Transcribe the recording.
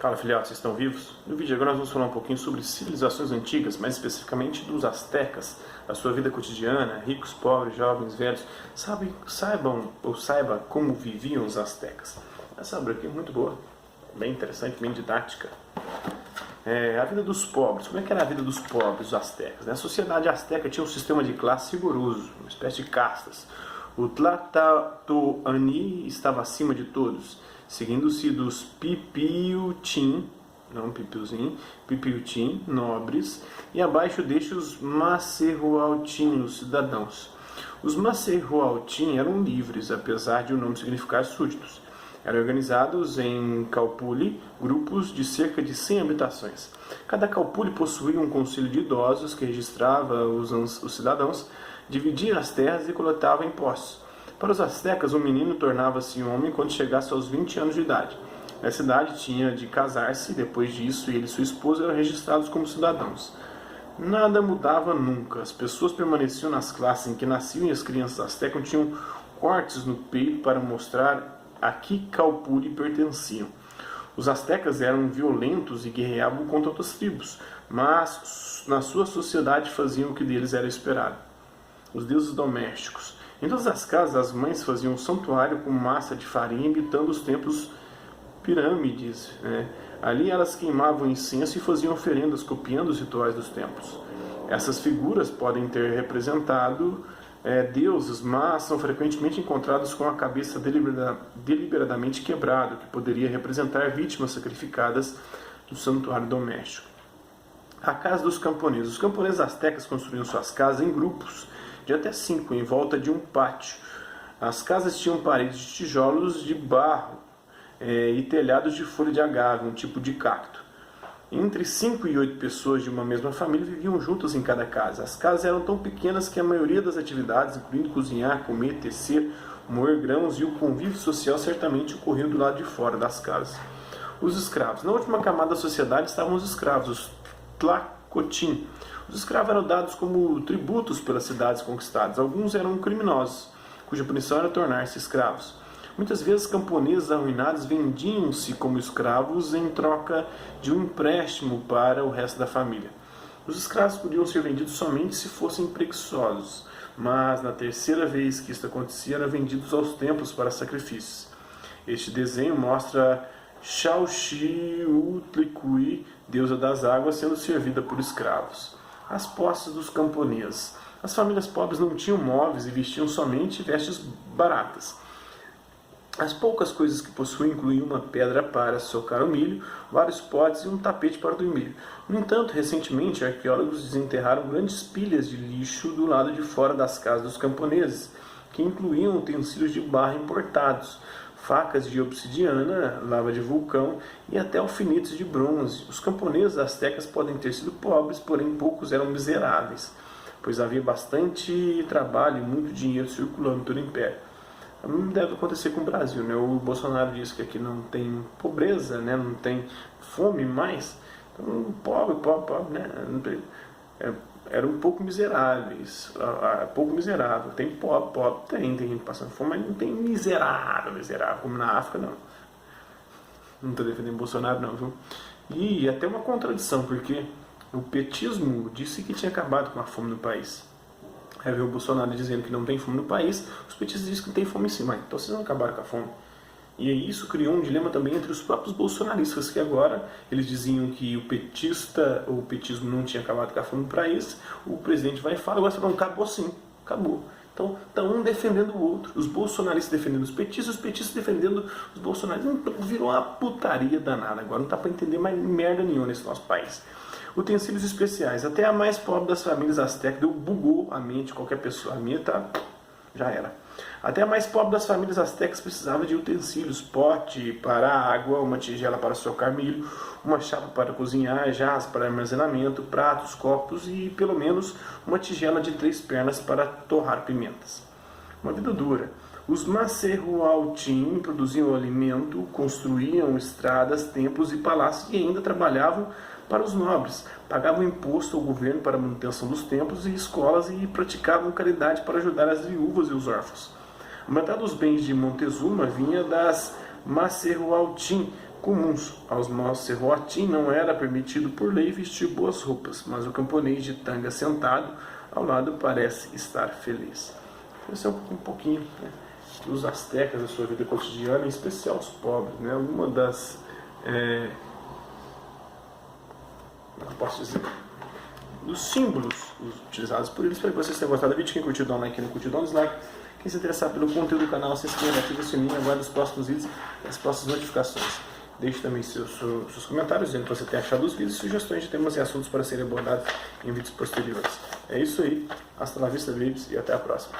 Fala, filhotes, vocês estão vivos? No vídeo agora nós vamos falar um pouquinho sobre civilizações antigas, mais especificamente dos astecas, da sua vida cotidiana, ricos, pobres, jovens, velhos. Saiba como viviam os astecas. Essa obra aqui é muito boa, bem interessante, bem didática. A vida dos pobres. Como é que era a vida dos pobres, os astecas? A sociedade asteca tinha um sistema de classe rigoroso, uma espécie de castas. O Tlatoani estava acima de todos, seguindo-se dos Pipiutim, não Pipiuzinho, Pipiutim, nobres, e abaixo destes os Macerhualtim, os cidadãos. Os Macerhualtim eram livres, apesar de o nome significar súditos. Eram organizados em Calpuli, grupos de cerca de 100 habitações. Cada Calpuli possuía um conselho de idosos que registrava os cidadãos, dividia as terras e coletava impostos. Para os astecas, um menino tornava-se homem quando chegasse aos 20 anos de idade. Nessa idade tinha de casar-se, e depois disso ele e sua esposa eram registrados como cidadãos. Nada mudava nunca. As pessoas permaneciam nas classes em que nasciam e as crianças astecas tinham cortes no peito para mostrar a que Calpuli pertenciam. Os astecas eram violentos e guerreavam contra outras tribos, mas na sua sociedade faziam o que deles era esperado. Os deuses domésticos. Em todas as casas, as mães faziam um santuário com massa de farinha, imitando os templos pirâmides. Ali elas queimavam incenso e faziam oferendas, copiando os rituais dos templos. Essas figuras podem ter representado deuses, mas são frequentemente encontrados com a cabeça deliberadamente quebrada, que poderia representar vítimas sacrificadas do santuário doméstico. A casa dos camponeses. Os camponeses astecas construíam suas casas em grupos de até 5, em volta de um pátio. As casas tinham paredes de tijolos de barro e telhados de folha de agave, um tipo de cacto. Entre 5 e 8 pessoas de uma mesma família viviam juntas em cada casa. As casas eram tão pequenas que a maioria das atividades, incluindo cozinhar, comer, tecer, moer grãos e o convívio social, certamente ocorriam do lado de fora das casas. Os escravos. Na última camada da sociedade estavam os escravos, os tlacotim. Os escravos eram dados como tributos pelas cidades conquistadas. Alguns eram criminosos, cuja punição era tornar-se escravos. Muitas vezes, camponeses arruinados vendiam-se como escravos em troca de um empréstimo para o resto da família. Os escravos podiam ser vendidos somente se fossem preguiçosos, mas na terceira vez que isso acontecia, eram vendidos aos templos para sacrifícios. Este desenho mostra Xauxiutlicue, deusa das águas, sendo servida por escravos. As posses dos camponeses. As famílias pobres não tinham móveis e vestiam somente vestes baratas. As poucas coisas que possuíam incluíam uma pedra para socar o milho, vários potes e um tapete para dormir. No entanto, recentemente, arqueólogos desenterraram grandes pilhas de lixo do lado de fora das casas dos camponeses, que incluíam utensílios de barro importados, facas de obsidiana, lava de vulcão e até alfinetes de bronze. Os camponeses astecas podem ter sido pobres, porém poucos eram miseráveis, pois havia bastante trabalho e muito dinheiro circulando pelo império. Não deve acontecer com o Brasil, né? O Bolsonaro disse que aqui não tem pobreza, né? Não tem fome mais. Então, pobre, né? Eram um pouco miseráveis. Pouco miserável. Tem pobre, tem gente passando fome, mas não tem miserável, como na África, não. Não estou defendendo Bolsonaro, não, viu? E até uma contradição, porque o petismo disse que tinha acabado com a fome no país. Aí veio o Bolsonaro dizendo que não tem fome no país, os petistas dizem que tem fome em cima. Então vocês não acabaram com a fome. E isso criou um dilema também entre os próprios bolsonaristas, que agora eles diziam que o petismo não tinha acabado com a fome no país. O presidente vai e fala, agora você não, acabou sim, acabou. Então está um defendendo o outro, os bolsonaristas defendendo os petistas defendendo os bolsonaristas. Então virou uma putaria danada, agora não está para entender mais merda nenhuma nesse nosso país. Utensílios especiais. Até a mais pobre das famílias astecas bugou a mente de qualquer pessoa. A minha já era. Até a mais pobre das famílias astecas precisava de utensílios. Pote para água, uma tigela para socar milho, uma chapa para cozinhar, jarras para armazenamento, pratos, copos e pelo menos uma tigela de 3 pernas para torrar pimentas. Uma vida dura. Os Macerhualtim produziam alimento, construíam estradas, templos e palácios e ainda trabalhavam para os nobres, pagavam imposto ao governo para a manutenção dos templos e escolas e praticavam caridade para ajudar as viúvas e os órfãos. A metade dos bens de Montezuma vinha das Macerhualtim, comuns. Aos Mosse-Roatim não era permitido por lei vestir boas roupas, mas o camponês de tanga sentado ao lado parece estar feliz. Esse é um pouquinho, né, dos astecas, da sua vida cotidiana, em especial os pobres. Né? Alguma das... não posso dizer... dos símbolos utilizados por eles. Espero que vocês tenham gostado do vídeo. Quem curtiu, dá um like. Quem não curtiu, dá um dislike. Quem se interessar pelo conteúdo do canal, se inscreva, ative o sininho, aguarde os próximos vídeos e as próximas notificações. Deixe também seus comentários, dizendo o que você tem achado dos vídeos, sugestões de temas e assuntos para serem abordados em vídeos posteriores. É isso aí. Hasta la vista, babies, e até a próxima.